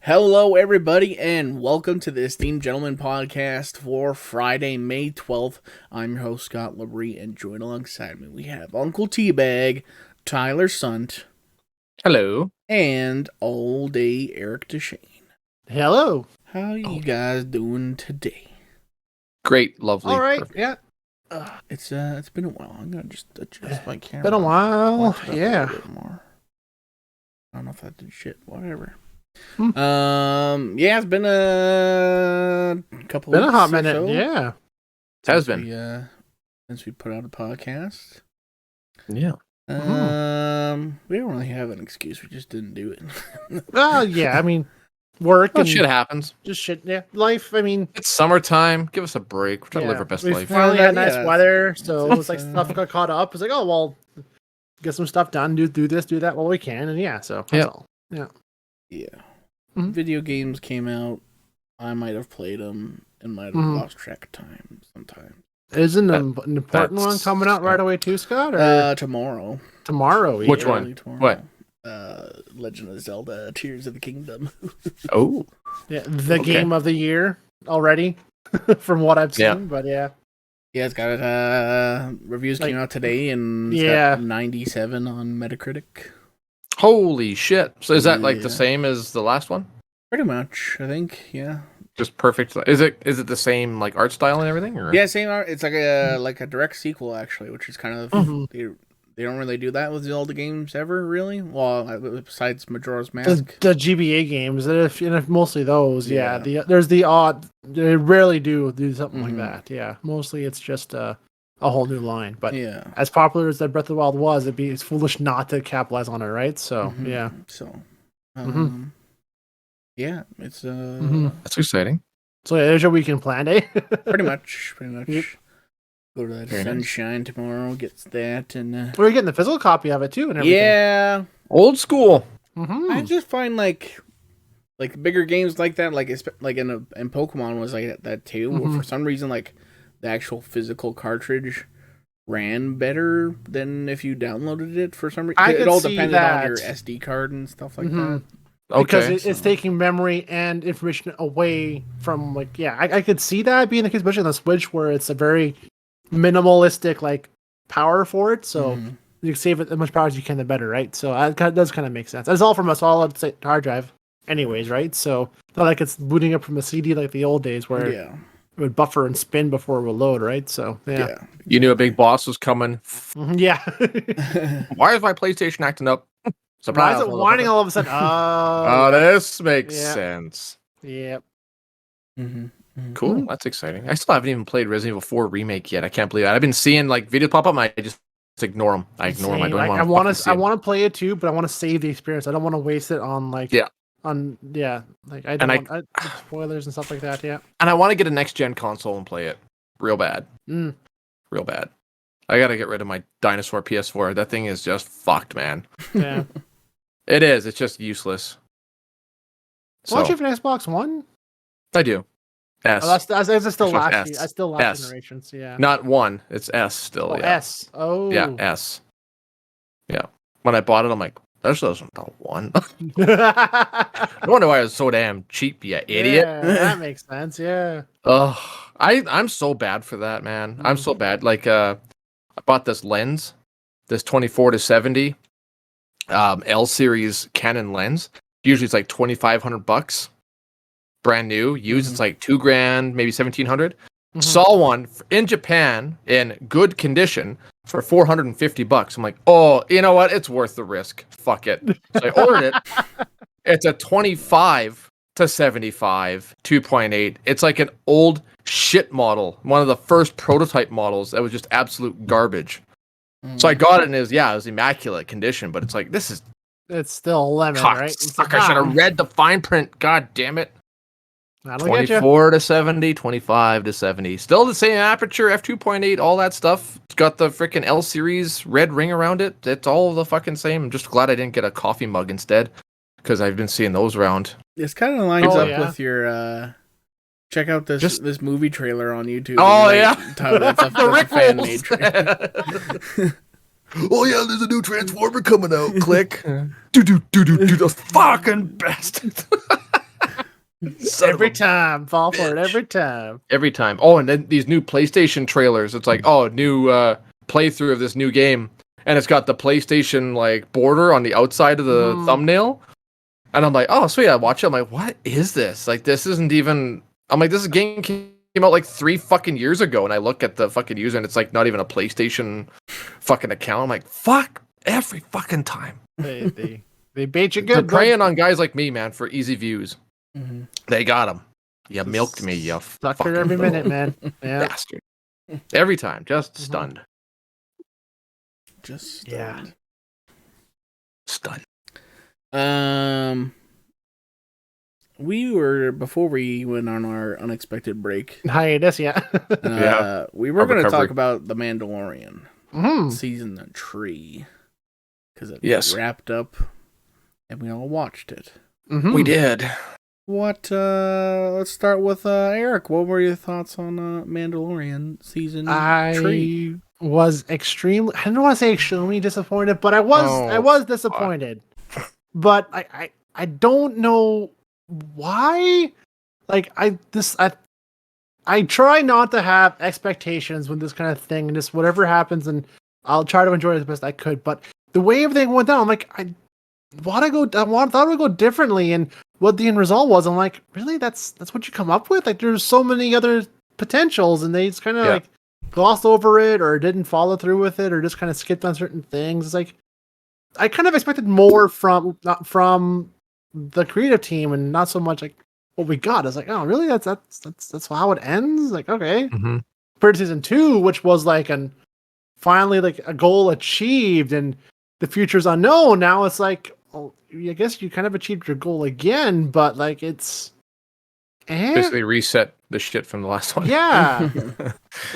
Hello, everybody, and welcome to the Esteemed Gentleman podcast for Friday, May 12th. I'm your host, Scott Labrie, and joined alongside me, we have Uncle Teabag, Tyler Sunt, Hello. and all day Eric Deshane. Hello. How you guys doing today? Great, lovely. All right. Perfect. Yeah. It's been a while. I'm gonna just adjust my camera. Been a while. Watch it up a Yeah. little bit more. I don't know if that did shit. Whatever. Hmm. Yeah, it's been a couple. Been a hot weeks or minute. so Yeah. Has since been. since we put out a podcast. Yeah. We don't really have an excuse. We just didn't do it. Well, yeah. I mean, work Well, and shit happens. just shit. Yeah. Life. I mean, It's summertime. Give us a break. We're trying to live yeah. our best We life. finally Yeah, had nice that's- weather, so that's- it was like stuff got caught up. It's like, oh well, get some stuff done. Do this, do that while we can, and yeah. So that's Yeah. all. Yeah. Mhm. Video games came out. I might have played them and might have Mhm. lost track of time sometimes. Isn't an important one that's- coming out right away too, Scott? Or Tomorrow. tomorrow? Which yeah. one? Early tomorrow. What? Legend of Zelda: Tears of the Kingdom. Oh. Yeah, the Okay. game of the year already, from what I've seen. Yeah. But yeah. Yeah, it's got reviews came out today, and it's Yeah. got 97 on Metacritic. Holy shit. So is that like Yeah. the same as the last one? Pretty much, I think. Yeah. Just perfect. Is it the same like art style and everything? Or? Yeah, same art. It's like a direct sequel actually, which is kind of Mhm. they don't really do that with Zelda games ever, really. Well, besides Majora's The, Mask. the GBA games, and if mostly those, Yeah. yeah. There's the odd. They rarely do something like Mhm. that. Yeah, mostly it's just a whole new line. But Yeah. as popular as that Breath of the Wild was, it's foolish not to capitalize on it, right? So Mhm. yeah. So, Mhm. yeah, it's Mhm. That's exciting. So yeah, there's your weekend plan, eh? pretty much. Yep. Go to that Very nice. Sunshine tomorrow. Gets that and We're getting the physical copy of it too, and everything. yeah. Old school. Mhm. I just find like bigger games like that, like in Pokemon was like that too. Where Mhm. for some reason, like the actual physical cartridge ran better than if you downloaded it. For some reason, I it could all see depended on your that. SD card and stuff like Mhm. Okay. Because it's taking memory and information away from I could see that being the case, especially on the Switch where it's a very minimalistic power for it. So Mhm. you save it as much power as you can, the better, right? So that does kind of make sense. It's all from a solid state hard drive, anyways, right? So not like it's booting up from a CD like the old days where Yeah, it would buffer and spin before it would load, right? So yeah, yeah. You knew a big boss was coming. Mhm, yeah. Why is my PlayStation acting up? Why Surprise. is it whining all of a sudden? Oh, Oh, this makes Yeah. sense. yeah. Mhm. Mhm. Cool. That's exciting. I still haven't even played Resident Evil 4 remake yet. I can't believe it. I've been seeing videos pop up and I just ignore them. I ignore them. I Same. don't Like, I want want to to. I want to play it too, but I want to save the experience. I don't want to waste it on Yeah. Like I don't And want spoilers and stuff like that. Yeah. And I want to get a next gen console and play it real bad. Mm. Real bad. I got to get rid of my dinosaur PS4. That thing is just fucked, man. Yeah. It is. It's just useless. So, Don't you have an Xbox One? I do. S. Oh, that's still Xbox last. S. That's still last S. generation. So yeah. Not one. It's S still. Oh, yeah. S. Oh. Yeah, S. Yeah. When I bought it, I'm like, there's a one. yeah, No wonder why it was so damn cheap, you idiot. that makes sense. Yeah. Ugh, I'm so bad for that, man. I'm so bad. Like, I bought this lens, this 24-70 L series Canon lens. Usually it's like $2,500, brand new. Used it's like $2,000, maybe $1,700. Mhm. Saw one in Japan in good condition for $450. I'm like, oh, you know what? It's worth the risk. Fuck it. So I ordered it. It's a 25-75 2.8. It's like an old shit model, one of the first prototype models that was just absolute garbage. So I got it and it was immaculate condition, but it's like, this is It's still a lemon, right? It's cocksucker. I should have read the fine print. God damn it. That'll get you. 24-70, 25-70. Still the same aperture, f2.8, all that stuff. It's got the freaking L series red ring around it. It's all the fucking same. I'm just glad I didn't get a coffee mug instead, because I've been seeing those around. This kind of lines up yeah. with your. Check out this movie trailer on YouTube. Oh, Like, yeah. that's a Rick fan Rolls. made trailer. Oh yeah, there's a new Transformer coming out. Click. Do the fucking best. Every time, fall for it every time. Every time. Oh, and then these new PlayStation trailers. It's like, oh, new playthrough of this new game, and it's got the PlayStation like border on the outside of the thumbnail. And I'm like, oh, sweet, I watch it. I'm like, what is this? Like, this isn't even. I'm like, this game came out like 3 fucking years ago, and I look at the fucking user, and it's like not even a PlayStation fucking account. I'm like, fuck, every fucking time. They bait you They're good. preying on guys like me, man, for easy views. Mm-hmm. They got them. You milked me, you Sucker every minute, man. Yeah. bastard. Every time, just stunned. Just Yeah. Stunned. We were before we went on our unexpected break. Hiatus, yeah. We were Our going to recovery. talk about the Mandalorian season 3 because it wrapped up, and we all watched it. We did. What? Let's start with Eric. What were your thoughts on Mandalorian season 3? Was extremely. I don't want to say extremely disappointed, but I was disappointed. But I don't know why. Like I try not to have expectations with this kind of thing, and just whatever happens, and I'll try to enjoy it as best I could. But the way everything went down, I'm like, I thought it would go differently, and what the end result was, I'm like, really, that's what you come up with? Like, there's so many other potentials, and they just kind of like glossed over it, or didn't follow through with it, or just kind of skipped on certain things. It's like I kind of expected more from the creative team, and not so much like what we got. I was like, oh, really? That's how it ends? Like, okay. Compared to season 2, which was like finally like a goal achieved, and the future's unknown. Now it's like, well, I guess you kind of achieved your goal again, but like it's Basically reset the shit from the last one. Yeah.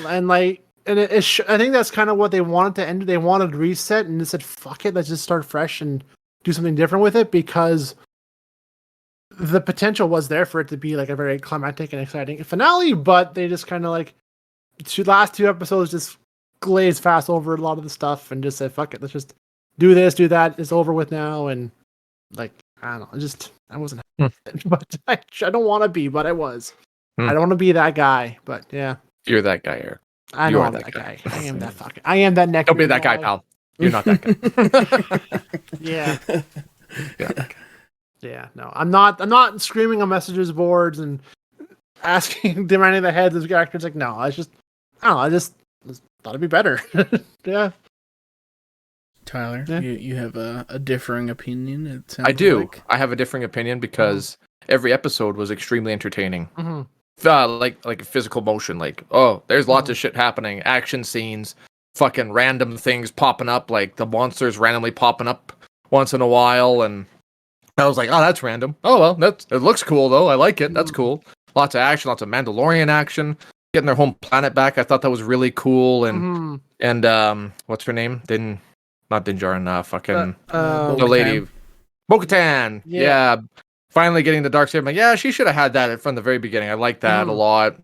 And like, and I think that's kind of what they wanted to end. They wanted to reset, and they said, fuck it, let's just start fresh and do something different with it, because the potential was there for it to be like a very climactic and exciting finale, but they just kind of like last 2 episodes just glazed fast over a lot of the stuff and just said, fuck it, let's just do this, do that. It's over with now. And like, I don't know, I wasn't but I don't want to be, but I was. I don't want to be that guy, but yeah. You're that guy, Eric. I know I'm that guy. I am that fucking. I am that neck. Don't be that guy, pal. You're not that guy. Yeah. Yeah. Yeah. No, I'm not screaming on messages boards and asking, demanding the heads of actors. Like, no, I just thought it'd be better. Yeah. Tyler, Yeah. you have a differing opinion. It sounds I do. like. I have a differing opinion because every episode was extremely entertaining. Like physical motion. Like, oh, there's lots of shit happening. Action scenes, fucking random things popping up, like the monsters randomly popping up once in a while, and I was like, oh, that's random. Oh well, it looks cool though. I like it. That's cool. Lots of action, lots of Mandalorian action. Getting their home planet back, I thought that was really cool. And what's her name? Not Din Djarin, fucking the lady, Bo-Katan. Yeah. Finally getting the dark saber. I'm like, yeah, she should have had that from the very beginning. I like that a lot.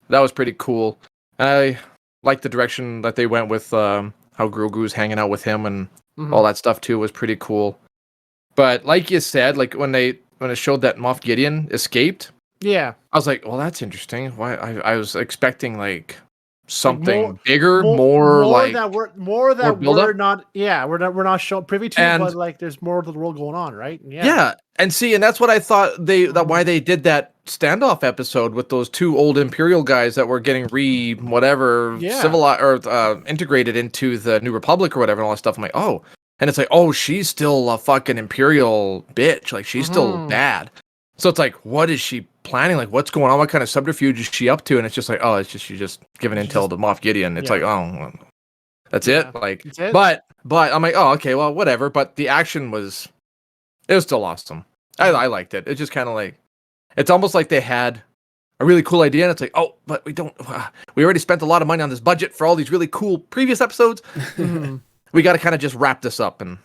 That was pretty cool. I like the direction that they went with how Grogu's hanging out with him and all that stuff too was pretty cool. But like you said, like when it showed that Moff Gideon escaped, I was like, well, that's interesting. Why I was expecting like something bigger, more that we're not shown privy to, but like there's more of the world going on, right? Yeah. And see, and that's what I thought why they did that standoff episode with those 2 old Imperial guys that were getting civilized or integrated into the New Republic or whatever and all that stuff. I'm like, oh, and it's like, oh, she's still a fucking Imperial bitch, like she's still bad. So it's like, what is she planning? Like, what's going on? What kind of subterfuge is she up to? And it's just like, oh, she's just giving intel to Moff Gideon. It's like, oh, well, that's it. Like, that's it? But I'm like, oh, okay, well, whatever. But the action was still awesome. I liked it. It's just kind of like, it's almost like they had a really cool idea, and it's like, oh, but we already spent a lot of money on this budget for all these really cool previous episodes. We got to kind of just wrap this up, and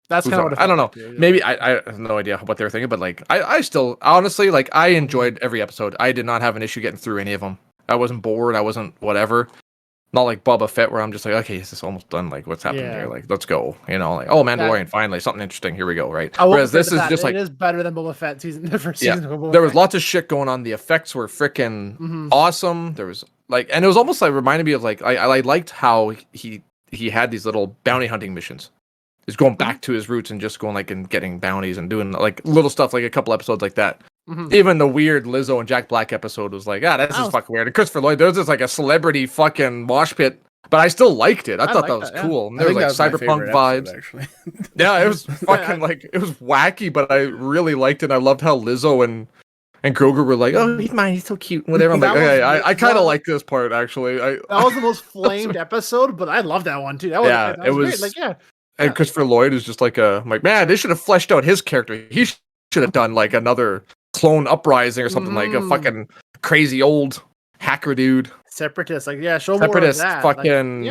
that's kind of what I don't know. Maybe I have no idea what they were thinking, but like I still honestly like I enjoyed every episode. I did not have an issue getting through any of them. I wasn't bored. I wasn't whatever. Not like Boba Fett, where I'm just like, okay, is this almost done? Like, what's happening here? Like, let's go. You know, like, oh, Mandalorian, finally, something interesting. Here we go, right? Whereas this is just like, it is better than Boba Fett the first season of Boba Fett. There was lots of shit going on. The effects were freaking awesome. There was like, and it was almost like reminded me of like, I liked how he had these little bounty hunting missions. He's going back to his roots and just going like and getting bounties and doing like little stuff, like a couple episodes like that. Even the weird Lizzo and Jack Black episode was like, this is fucking weird. And Christopher Lloyd, there was just like a celebrity fucking mosh pit, but I still liked it. I thought that was cool. And there was like cyberpunk vibes. Actually. Yeah, it was fucking like, it was wacky, but I really liked it. I loved how Lizzo and Grogu were like, oh, he's mine, he's so cute, whatever. I'm like, okay, I kind of like this part actually. That was the most flamed episode, but I love that one too. That was, it was great. Like, and Christopher Lloyd is just like I'm like, man, they should have fleshed out his character. He should have done like another clone uprising or something, like a fucking crazy old hacker dude. Separatist, like show Separatist more of that. fucking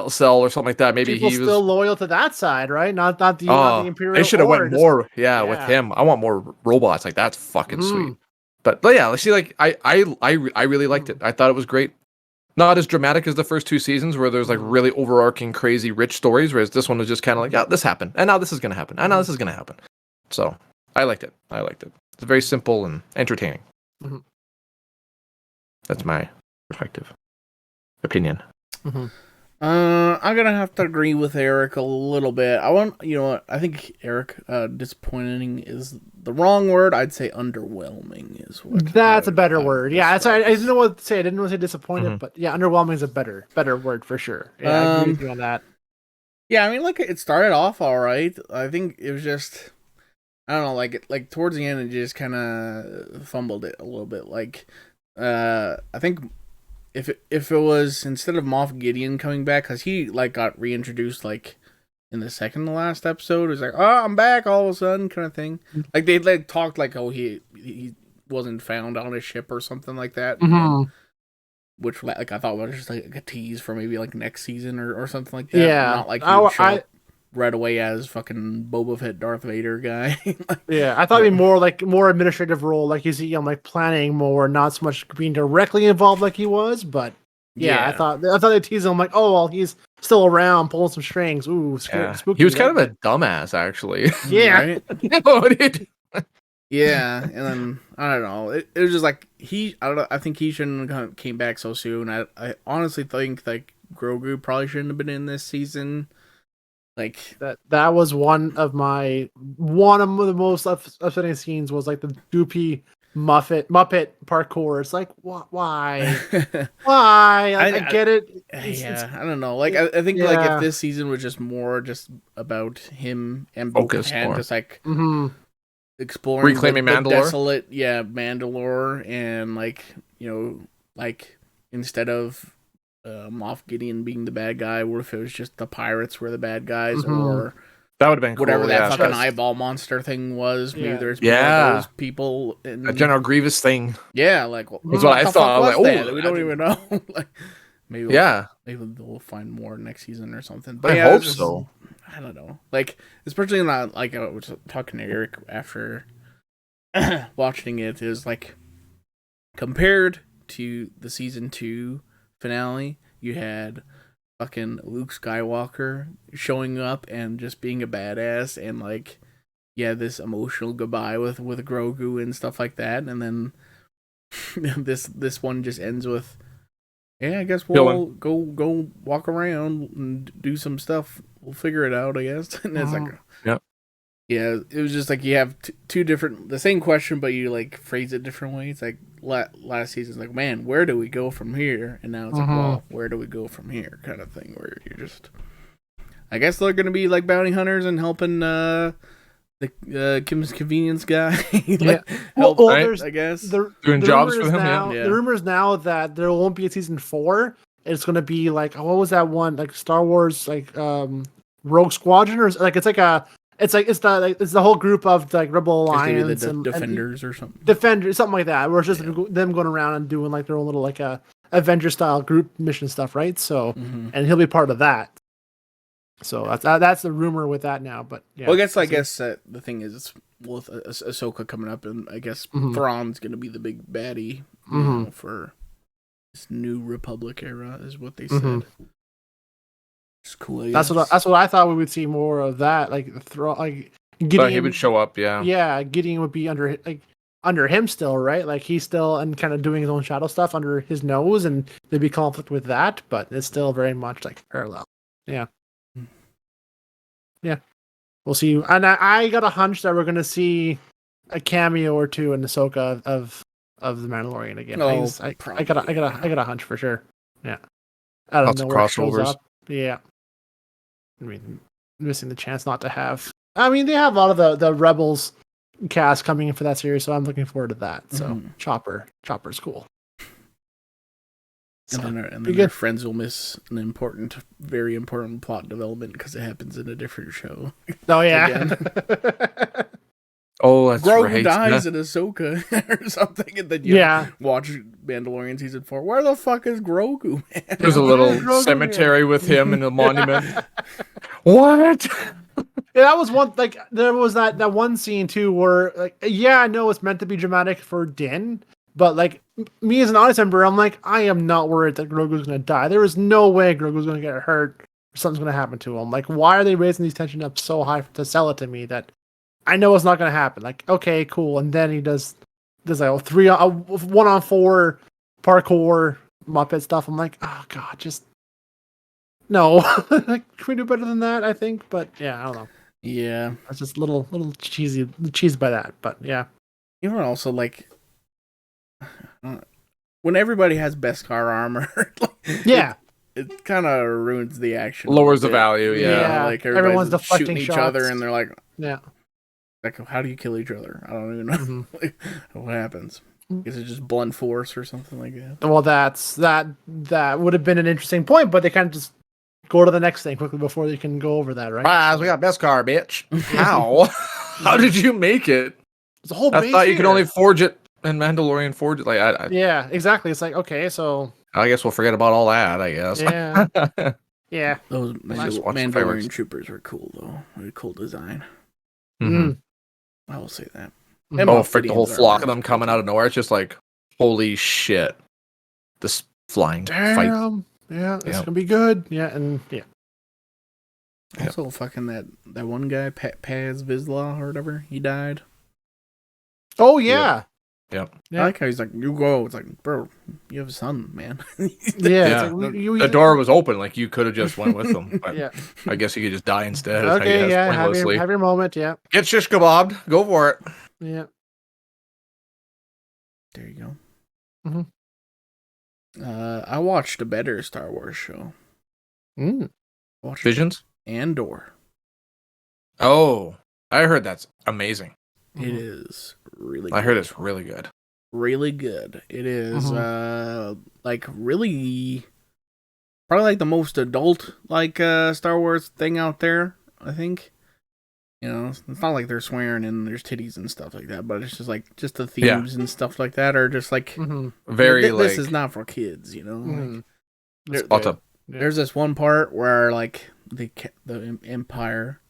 cell or something like that. Maybe people he was still loyal to that side, right? Not the Imperial. They should have went more, with him. I want more robots. Like that's fucking sweet. But yeah, see, like I really liked it. I thought it was great. Not as dramatic as the first two seasons, where there's like really overarching, crazy, rich stories. Whereas this one was just kind of like, this happened, and now this is gonna happen, and now this is gonna happen. So I liked it. It's very simple and entertaining. That's my perspective, opinion. I'm gonna have to agree with Eric a little bit. I think Eric, disappointing is the wrong word. I'd say underwhelming is what. That's a better word. Yeah, sorry, I didn't know what to say. I didn't want to say disappointed, but yeah, underwhelming is a better word for sure. Yeah, I agree with you on that. Yeah, I mean, like it started off all right. I think it was just, I don't know, like towards the end it just kind of fumbled it a little bit. Like, I think. If it was, instead of Moff Gideon coming back, because he like got reintroduced like in the second to last episode, it was like, oh, I'm back all of a sudden kind of thing. Like they like talked like, oh, he wasn't found on a ship or something like that, which like I thought was just like a tease for maybe like next season or something like that. Yeah, not like he would show up right away as fucking Boba Fett Darth Vader guy. I thought it'd be more administrative role, like you see him like planning more, not so much being directly involved like he was. But I thought they teased him like, oh well, he's still around pulling some strings. Ooh, spooky. He was kind of a dumbass actually. Yeah. Right? Yeah, and then I don't know. It was just like I don't know. I think he shouldn't have came back so soon. I honestly think like Grogu probably shouldn't have been in this season. Like that was one of the most upsetting scenes was like the goopy Muppet parkour. It's like why? Why? I get it. I don't know. Like I think like if this season was just more just about him and Bo-Katan just like exploring reclaiming the Mandalore. Desolate, Mandalore, and like like instead of Moff Gideon being the bad guy, or if it was just the pirates were the bad guys, or that would have been cool, whatever that fucking eyeball monster thing was. Maybe there's more of those people in a General Grievous thing. Yeah, like that's what I thought. I was like, we don't even know. Like maybe we'll find more next season or something. But I hope so. I don't know. Like especially not like I was talking to Eric after watching it, is like compared to the season 2 finale, you had fucking Luke Skywalker showing up and just being a badass, and like this emotional goodbye with Grogu and stuff like that, and then this one just ends with I guess we'll go walk around and do some stuff, we'll figure it out, I guess. And it's like it was just like you have two different, the same question, but you like phrase it different ways. It's like last season's like, man, where do we go from here? And now it's like, well, where do we go from here? Kind of thing, where you're just, I guess they're gonna be like bounty hunters and helping the Kim's Convenience guy. Help, right? I guess doing jobs for him. Now, the rumors now that there won't be a season 4. It's gonna be like, what was that one, like Star Wars, like Rogue Squadron, or like it's the whole group of like Rebel Alliance and Defenders or something. Defenders, something like that. Where it's just them going around and doing like their own little like Avenger style group mission stuff, right? So, and he'll be part of that. So that's the rumor with that now. But well, I guess the thing is, it's with Ahsoka coming up, and I guess Thrawn's gonna be the big baddie for This New Republic era is what they said. It's cool. I That's guess. that's what I thought we would see more of that. Like Gideon, he would show up. Yeah. Yeah, Gideon would be under him still, right? Like he's still and kind of doing his own shadow stuff under his nose, and there'd be conflict with that, but it's still very much like parallel. Yeah. Yeah. We'll see. And I got a hunch that we're gonna see a cameo or two in Ahsoka of the Mandalorian again. Oh, I got a hunch for sure. Yeah. I don't Lots know of where it shows crossovers. up. Yeah. I mean, missing the chance not to have. I mean, they have a lot of the Rebels cast coming in for that series, so I'm looking forward to that. So Chopper's cool. So, And then their friends will miss an very important plot development because it happens in a different show. Oh yeah. Oh, that's Grogu right. dies in Ahsoka or something, and then you watch Mandalorian season 4. Where the fuck is Grogu, man? There's a little cemetery with him in a monument. What? Yeah, that was one. Like there was that one scene too where, like, yeah, I know it's meant to be dramatic for Din, but like me as an audience member, I'm like, I am not worried that Grogu's gonna die. There is no way Grogu's gonna get hurt or something's gonna happen to him. Like, why are they raising these tension up so high to sell it to me that I know it's not gonna happen? Like, okay, cool, and then he does like a 1-on-4 parkour Muppet stuff. I'm like, oh god, just no. Like, can we do better than that? I think, but yeah, I don't know. Yeah, It's just little cheesy by that, but yeah. even also like when everybody has Beskar armor, like, Yeah. it kind of ruins the action. Lowers the value. Yeah. Yeah. Like Everyone's everyone's deflecting shooting each shots. other, and they're like, Yeah. how do you kill each other? I don't even know. Mhm. Like, what happens? Is it just blunt force or something like that? Well, that would have been an interesting point, but they kind of just go to the next thing quickly before they can go over that, right? Rise, we got Beskar, bitch. How? How did you make it? It's a whole I base thought you could here. only forge it in Mandalorian Forge it. Like, Yeah, exactly. It's like, okay, so I guess we'll forget about all that. I guess. yeah, yeah. Those just watch the Mandalorian fireworks. troopers were cool though. Very cool design. Mhm. I will say that. Mhm. And Oh, Moff frick! The whole Gideon's flock armor of them is cool, coming out too. of nowhere. It's just like, holy shit! This flying fight. Damn. Yeah, it's Yeah. gonna be good. Yeah, and yeah. Also, fucking that one guy, Paz Vizsla or whatever, he died. Oh yeah. Yep. Yeah. I like how he's like, you go. It's like, bro, you have a son, man. Yeah. Yeah. It's like, The door was open. Like you could have just went with them. But Yeah. I guess you could just die instead. I Okay. guess, Yeah. Have pointlessly. your moment. Yeah. Get shish kebabbed. Go for it. Yeah. There you go. Mhm. I watched a better Star Wars show. Mm. Watched Visions. Andor. Oh, I heard that's amazing. It is really. I good. heard it's really good. Really good. It is like really probably like the most adult like Star Wars thing out there, I think. You know, it's not like they're swearing and there's titties and stuff like that, but it's just like just the themes and stuff like that are just like Mhm. Very this like. is not for kids, you know. Mhm. Like, That's Lots good. of- there's this one part where like the Empire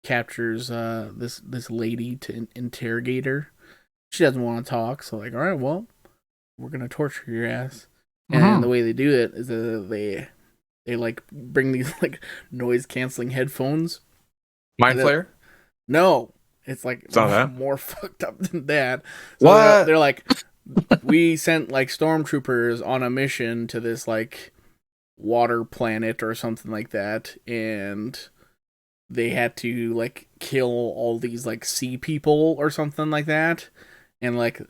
captures this lady to interrogate her. She doesn't want to talk, so like, all right, well, we're gonna torture your ass. Mhm. And the way they do it is that they like bring these like noise canceling headphones. Mind Flayer. No, it's like It's not that? more fucked up than that. So What? They're like, we sent like stormtroopers on a mission to this like water planet or something like that, and they had to like kill all these like sea people or something like that, and like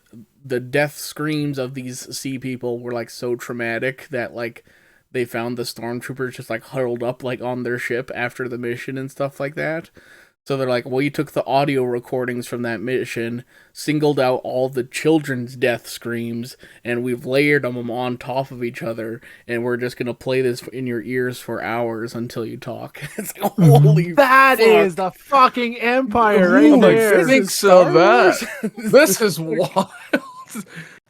the death screams of these sea people were like so traumatic that like they found the stormtroopers just like huddled up like on their ship after the mission and stuff like that. So they're like, well, you took the audio recordings from that mission, singled out all the children's death screams, and we've layered them on top of each other, and we're just going to play this in your ears for hours until you talk. It's like, holy That fuck. is the fucking Empire right Ooh, there. I think so. This is wild.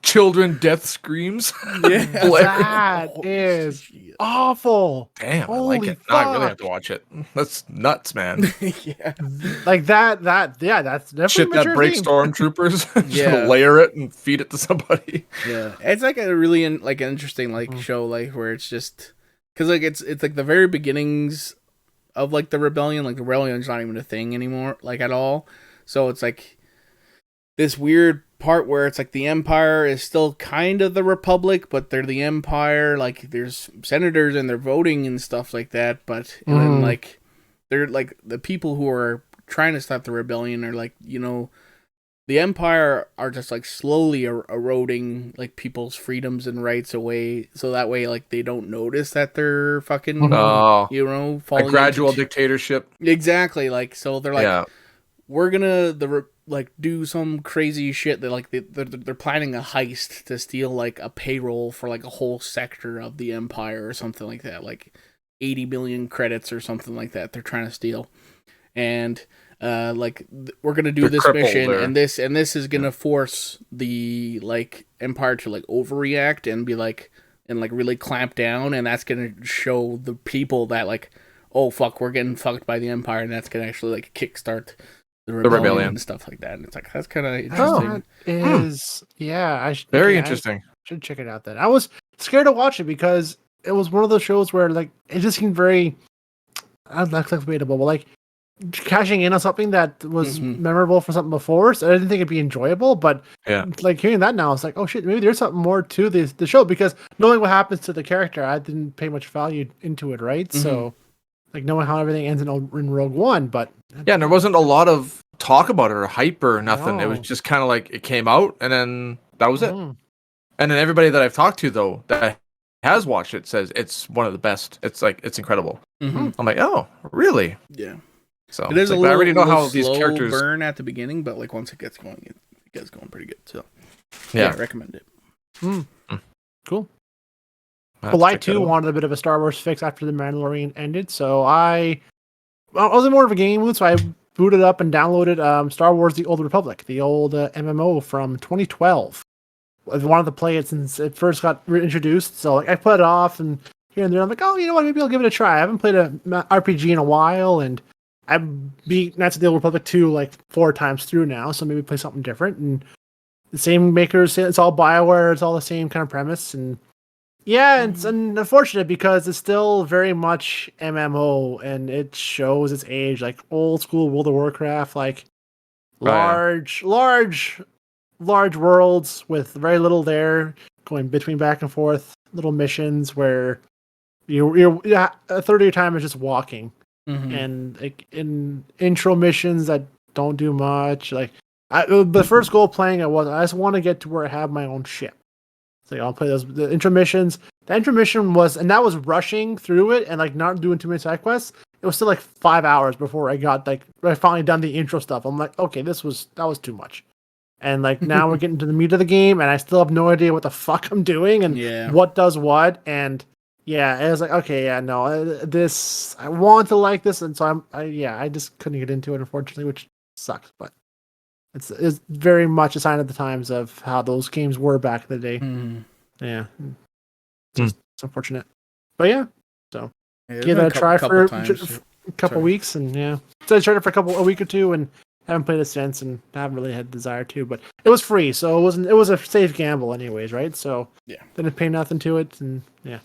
Children death screams. Yeah. That is Shit. awful. Damn, I like Holy it. Now I really have fuck. to watch it. That's nuts, man. Yeah. Like yeah, that's definitely Shit that mature breaks themed. stormtroopers. Just Yeah. layer it and feed it to somebody. Yeah, it's like a really like interesting like show like where it's just because like it's like the very beginnings of like the rebellion. Like the rebellion's not even a thing anymore, like at all. So it's like this weird part where it's like the Empire is still kind of the Republic, but they're the Empire. Like there's senators and they're voting and stuff like that. But and then like they're like the people who are trying to stop the rebellion are like the Empire are just like slowly eroding like people's freedoms and rights away, so that way like they don't notice that they're fucking Oh, a falling gradual into dictatorship. exactly like so they're like Yeah. we're gonna like do some crazy shit that like they're planning a heist to steal like a payroll for like a whole sector of the Empire or something like that, like 80 million credits or something like that they're trying to steal, and we're gonna do They're this crippled mission or- and this is gonna force the like Empire to like overreact and be like and like really clamp down, and that's gonna show the people that like oh fuck we're getting fucked by the Empire, and that's gonna actually like kickstart the rebellion and stuff like that, and it's like that's kind of interesting. That is yeah, Very interesting. Should check it out then. I was scared to watch it because it was one of those shows where like it just seemed very I don't know, debatable, but like cashing in on something that was memorable from something before, so I didn't think it'd be enjoyable. But like hearing that now, it's like, oh shit, maybe there's something more to the show, because knowing what happens to the character, I didn't pay much value into it, right? So like knowing how everything ends in Rogue One, but yeah, and there wasn't a lot of talk about it or hype or nothing. It was just kind of like it came out and then that was it. And then everybody that I've talked to though that has watched it says it's one of the best. It's like it's incredible. I'm like, oh, really? Yeah. So it is like, a little, I already know how slow these characters burn at the beginning, but like once it gets going, it gets going pretty good. So yeah, I recommend it. Cool. Well, I too wanted a bit of a Star Wars fix after The Mandalorian ended, so I was in more of a gaming mood, so I booted up and downloaded Star Wars: The Old Republic, the old MMO from 2012. I wanted to play it since it first got introduced, so like I put it off, and here and there I'm like, oh, you know what, maybe I'll give it a try. I haven't played a RPG in a while, and I beat Knights of the Old Republic 2 like 4 times through now, so maybe play something different. And the same makers, it's all BioWare, it's all the same kind of premise, and yeah, it's unfortunate because it's still very much MMO, and it shows its age, like old school World of Warcraft, like large worlds with very little there, going between back and forth, little missions where you're a third of your time is just walking, and like in intro missions that don't do much. Like the first goal playing I just want to get to where I have my own ship. So I'll play the intro missions. The intro mission was, and that was rushing through it and like not doing too many side quests. It was still like 5 hours before I finally done the intro stuff. I'm like, okay, that was too much. And like now we're getting to the meat of the game, and I still have no idea what the fuck I'm doing and what does what. And yeah, it was like, okay, yeah, no, I want to like this, and so I just couldn't get into it, unfortunately, which sucks. But it's very much a sign of the times of how those games were back in the day. Yeah, it's unfortunate, but yeah. So give it a try for a couple weeks, and yeah, so I tried it for a week or two, and haven't played it since, and haven't really had desire to. But it was free, so it was a safe gamble, anyways, right? So didn't pay nothing to it, and yeah.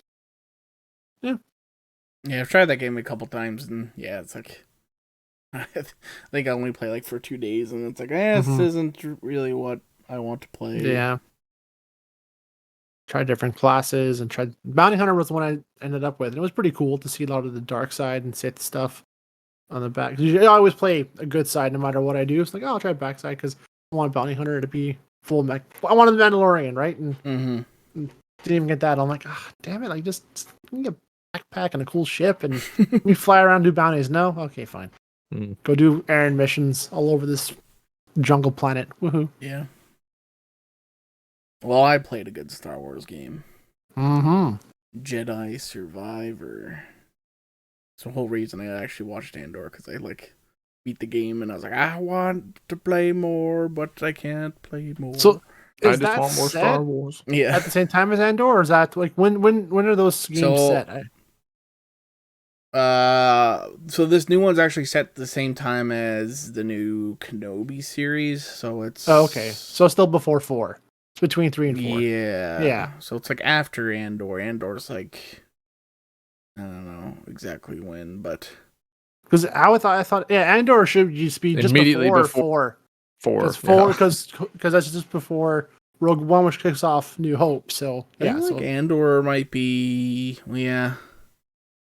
I've tried that game a couple times, and yeah, it's like I think I only play like for 2 days, and it's like, this isn't really what I want to play. Yeah. Tried different classes, and tried Bounty Hunter was the one I ended up with, and it was pretty cool to see a lot of the dark side and Sith stuff on the back. I always play a good side no matter what I do. It's like, I'll try backside because I want Bounty Hunter to be full mech. I wanted the Mandalorian, right? And didn't even get that. I'm like, damn it! Like just get a backpack and a cool ship, and we fly around and do bounties. No, okay, fine. Go do errand missions all over this jungle planet. Woohoo! Yeah. Well, I played a good Star Wars game. Jedi Survivor. It's the whole reason I actually watched Andor, because I like beat the game and I was like, I want to play more, but I can't play more. So I Is just that want more set Star Wars. Yeah. at the same time as Andor, or is that like when are those games So- set? So this new one's actually set at the same time as the new Kenobi series. So it's Oh, okay. So still before 4. It's between 3 and 4. Yeah. Yeah. So it's like after Andor. Andor's like, I don't know exactly when, but Because I thought Andor should just be just Immediately before 4. Because that's just before Rogue One, which kicks off New Hope. So I yeah, think like Andor might be,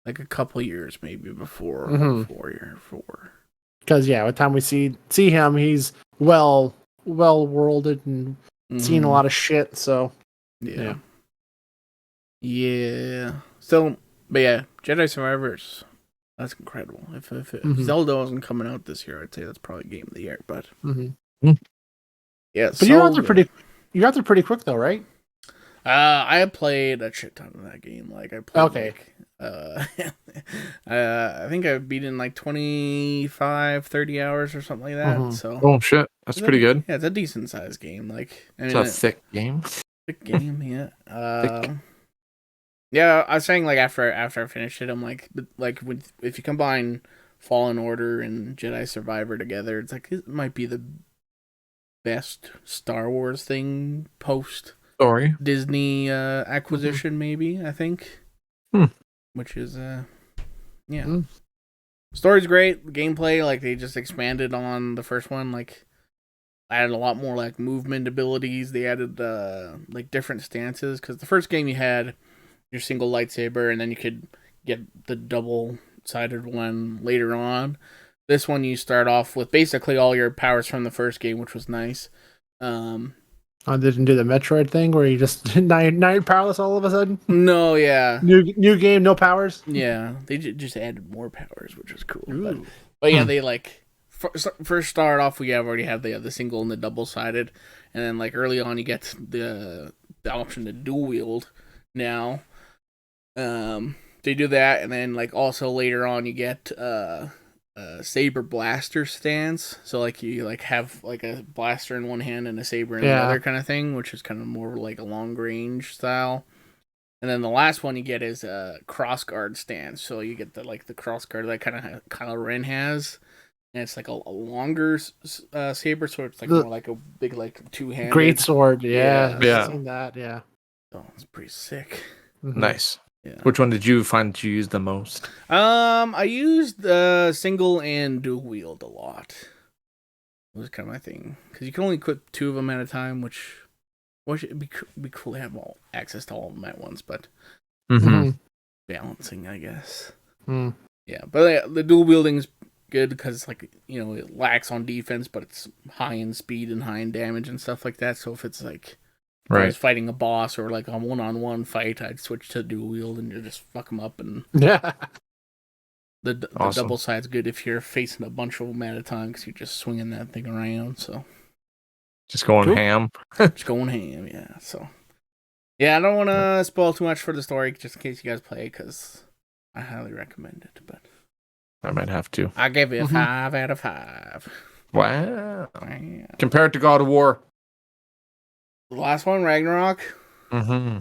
like a couple years maybe before Mhm. 4. because by the time we see him, he's well worlded and seen a lot of shit. So Yeah. Yeah. So, but yeah, Jedi Survivors. That's incredible. If Mhm. Zelda wasn't coming out this year, I'd say that's probably game of the year. But yeah, but you're out there pretty quick though, right? I have played a shit ton of that game. Like I played Okay. I think I beat it in like 25, 30 hours or something like that. Mhm. So Oh shit, that's pretty good. Yeah, it's a decent sized game. Like I It's mean, a thick game. thick game. Yeah. Thick. Yeah, I was saying like after I finished it, I'm like if you combine Fallen Order and Jedi Survivor together, it's like it might be the best Star Wars thing post Story. Disney acquisition, maybe, I think. Hmm. Which is story's great. Gameplay, like they just expanded on the first one, like added a lot more like movement abilities. They added like different stances, because the first game you had your single lightsaber, and then you could get the double-sided one later on. This one you start off with basically all your powers from the first game, which was nice. I didn't do the Metroid thing where you just now you're powerless all of a sudden. No, yeah, New game, no powers. yeah. They just added more powers, which was cool. But yeah, they like first start off. We already have the single and the double-sided, and then like early on you get the option to dual wield. Now, they do that, and then like also later on you get saber blaster stance. So like you like have like a blaster in one hand and a saber in the other kind of thing, which is kind of more like a long range style. And then the last one you get is a cross guard stance. So you get the cross guard that kind of Kylo Ren has, and it's like a longer saber, so it's like more like a big like two-handed great sword. Yeah. Yeah. I've seen that. Yeah. Oh, it's pretty sick. Mhm. Nice. Yeah. Which one did you find that you used the most? I used single and dual wield a lot. It was kind of my thing, because you can only equip 2 of them at a time, which it'd be cool to have access to all of them at once, but balancing, I guess. Mm. Yeah, but the dual wielding's good because like it lacks on defense, but it's high in speed and high in damage and stuff like that. So if it's like I was fighting a boss or like a one-on-one fight, I'd switch to dual wield and just fuck them up. And Yeah. the Awesome. double side's good if you're facing a bunch of them at a time, because you're just swinging that thing around. So Just going Cool. ham. just going ham, yeah. So yeah, I don't want to spoil too much for the story, just in case you guys play, because I highly recommend it. But I might have to. I give it a 5 out of 5. Wow. Yeah. Compared to God of War. The last one, Ragnarok. Mm-hmm.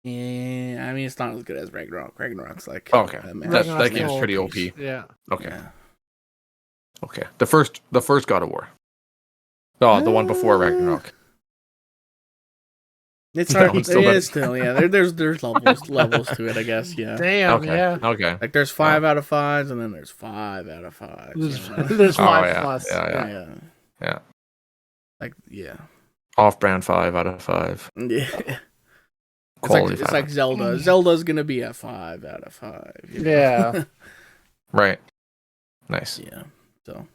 Yeah, I mean it's not as good as Ragnarok. Ragnarok's like Okay. masterpiece. That game's pretty OP. Yeah. Okay. Yeah. Okay. The first God of War. Oh, the one before Ragnarok. It's That hard. one's still It better. is still, yeah. There's levels to it, I guess. Yeah. Damn. Okay. Yeah. Okay. Like there's 5 out of 5s, and then there's 5 out of 5s. There's Oh, 5 yeah. plus. Yeah. Yeah. Like yeah. Off-brand 5 out of 5. Yeah. Quality It's 5. like Zelda. Zelda's gonna be a 5 out of 5. you know? Yeah. Right. Nice. Yeah. So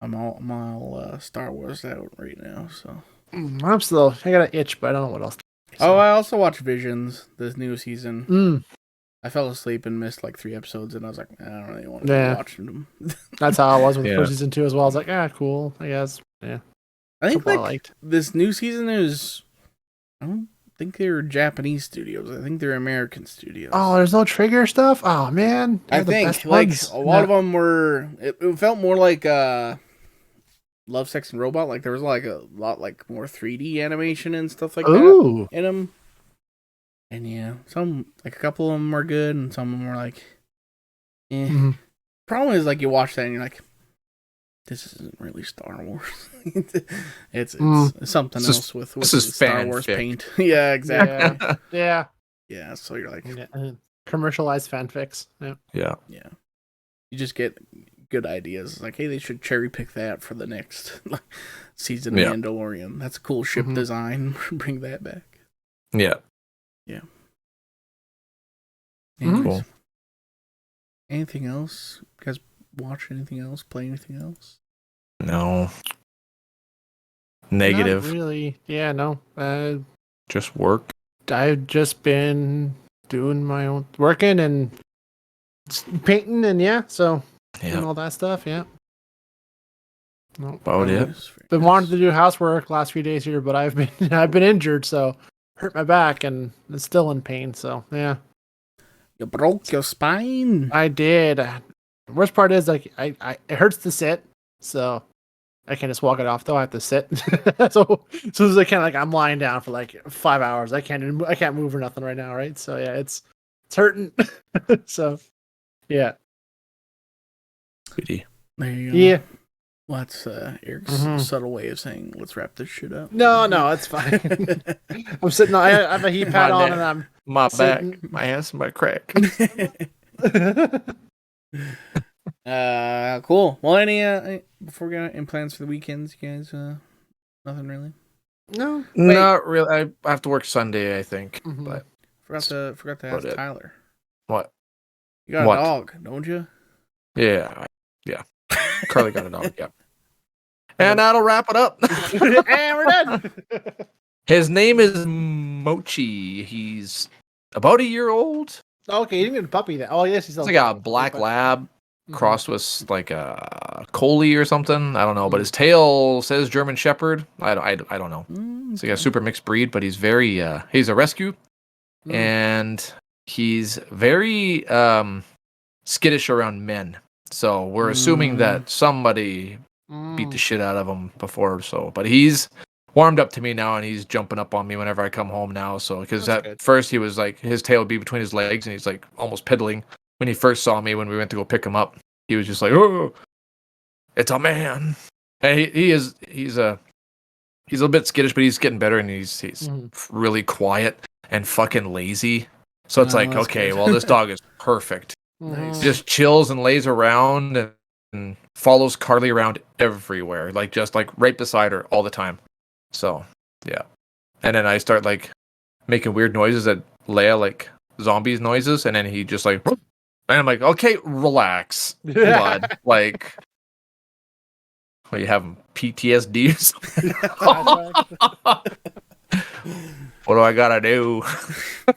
I'm all Star Wars out right now. So. I got an itch, but I don't know what else. Oh, I also watched Visions, this new season. Mm, I fell asleep and missed like 3 episodes, and I was like, I don't really want to be watching them. that's how I was with Yeah. first season 2 as well. I was like, cool, I guess. Yeah. I think Couple I like liked. this new season is. I don't think they're Japanese studios. I think they're American studios. Oh, there's no trigger stuff. Oh man, I they're the think best like ones. a lot of them were. It felt more like Love, Sex, and Robot. Like there was like a lot like more 3D animation and stuff like Ooh. that in them. And yeah, some like a couple of them are good, and some of them are like, eh. Mm-hmm. Problem is like you watch that and you're like, this isn't really Star Wars. it's something else with this is Star Wars fanfic. paint. Yeah, exactly. Yeah. Yeah, so you're like, Commercialized fanfics. Yeah. yeah. You just get good ideas. Like, hey, they should cherry pick that for the next season of Mandalorian. That's a cool ship design. Bring that back. Yeah. Yeah. Cool. Anything else? You guys watch anything else? Play anything else? No. Negative. Not really. Yeah, no. Just work. I've just been doing my own working and painting and doing all that stuff. Yeah. No, About it. Been wanting to do housework last few days here, but I've been injured, so hurt my back and it's still in pain. So yeah. You broke your spine. I did. The worst part is like it hurts to sit, so I can't just walk it off though. I have to sit. so it's like kind of like I'm lying down for like 5 hours. I can't move or nothing right now, right? So yeah, it's hurting. So yeah. Goody. There you go. Yeah. Well, that's Eric's subtle way of saying, let's wrap this shit up. No, it's fine. I'm sitting. I have a heat pad on, and I'm my sitting. back, my ass, my crack. Cool. Well, any before we get any plans for the weekends, you guys? Nothing really. No, not really. I have to work Sunday, I think. But forgot to ask Tyler. What? You got a dog, don't you? Yeah. Carly got a dog. Yeah. And that'll wrap it up. And we're done. His name is Mochi. He's about a year old. Okay, you didn't get a puppy then. Oh yes, he's like a black lab crossed with like a collie or something. I don't know, but his tail says German Shepherd. I don't know. It's like a super mixed breed, but he's very he's a rescue, and he's very skittish around men. So we're assuming that somebody beat the shit out of him before. So, but he's warmed up to me now, and he's jumping up on me whenever I come home now. So, because at first he was like, his tail would be between his legs, and he's like almost piddling. When he first saw me, when we went to go pick him up, he was just like, "Oh, it's a man." And he's a bit skittish, but he's getting better, and he's really quiet and fucking lazy. So it's like, okay, well, this dog is perfect. Nice. Just chills and lays around and follows Carly around everywhere, like just like right beside her all the time. So yeah, and then I start like making weird noises at Leia, like zombies noises, and then he just like, and I'm like, okay, relax, bud. Like, what, you having PTSD or something? What do I gotta do?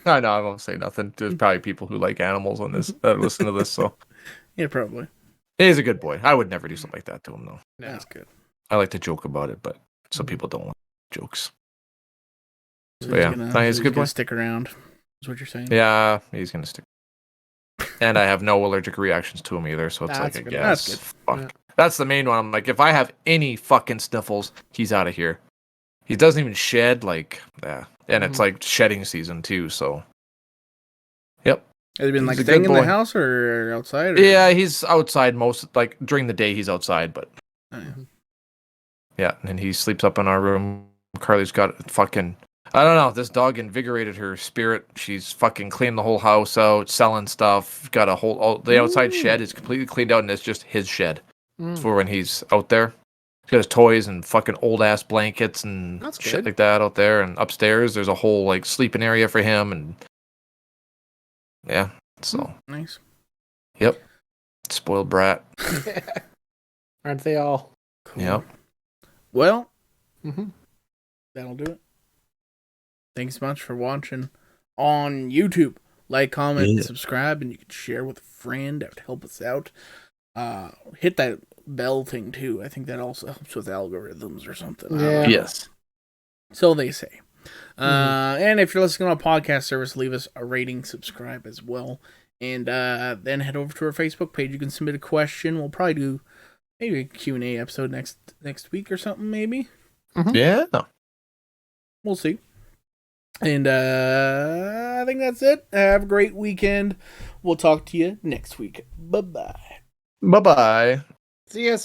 I know I won't say nothing. There's probably people who like animals on this that listen to this. So yeah, probably. He's a good boy. I would never do something like that to him, though. No. That's good. I like to joke about it, but some people don't like jokes. So but yeah, he's a good boy. Stick around. Is what you're saying? Yeah, he's gonna stick. And I have no allergic reactions to him either, so it's like, I guess. That's good. Fuck. Yeah. That's the main one. I'm like, if I have any fucking sniffles, he's out of here. He doesn't even shed, like, yeah. And it's like shedding season too, so. Yep. Has he been like staying in the house or outside? Or? Yeah, he's outside most, like during the day he's outside, but. Oh, yeah. Yeah, and he sleeps up in our room. Carly's got fucking, I don't know, this dog invigorated her spirit. She's fucking cleaned the whole house out, selling stuff. Got a whole, the outside shed is completely cleaned out, and it's just his shed for when he's out there. He's got his toys and fucking old ass blankets and shit like that out there. And upstairs, there's a whole like sleeping area for him. And yeah, so nice. Yep, spoiled brat. Aren't they all? Cool. Yep. Well, that'll do it. Thanks so much for watching on YouTube. Like, comment, subscribe, and you can share with a friend. That would help us out. Hit that bell thing too. I think that also helps with algorithms or something. Yeah. Yes. So they say. And if you're listening on a podcast service, leave us a rating, subscribe as well. And then head over to our Facebook page. You can submit a question. We'll probably do Maybe a Q&A episode next week or something, maybe. Yeah. We'll see. And I think that's it. Have a great weekend. We'll talk to you next week. Bye-bye. Bye-bye. See you.